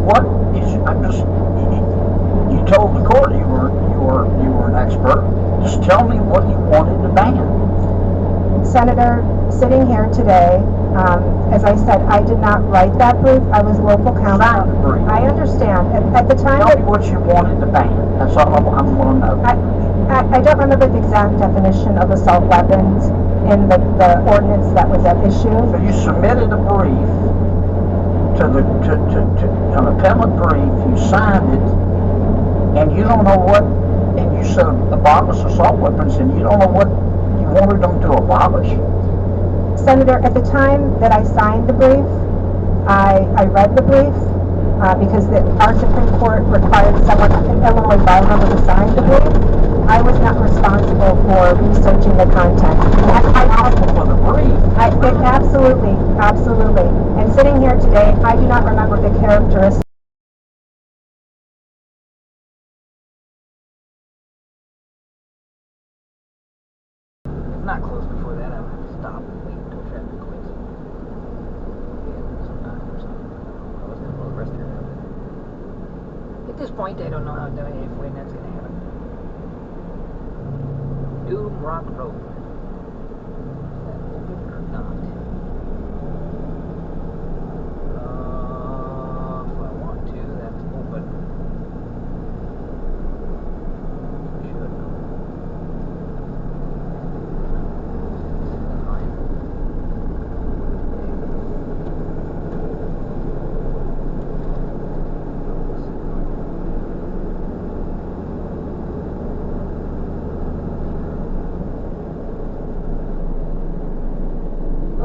what is? I'm just. You told the court you were an expert. Just tell me what you wanted to ban. Senator, sitting here today, as I said, I did not write that brief. I was local counsel. Sign the brief. I understand. At the time, Tell me what you wanted to ban. That's all I'm going to know. I don't remember the exact definition of assault weapons in the ordinance that was at issue. So you submitted a brief to an appellate brief. You signed it, and you don't know what. And you said abolish assault weapons, and you don't know what you wanted them to abolish. Senator, at the time that I signed the brief, I read the brief because our Supreme Court required someone, an Illinois bar member, to sign the brief. I was not responsible for researching the content. For the brief. Absolutely. And sitting here today, I do not remember the characteristics. If not close before that, I would stop and wait until traffic quits. I was going to go the rest of the road. At this point, I don't know how when that's going to happen. Doom Rock Road. Is that open or not? If I want to, that's open. Should.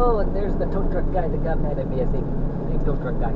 Oh, and there's the tow truck guy that got mad at me, I think. Big tow truck guy.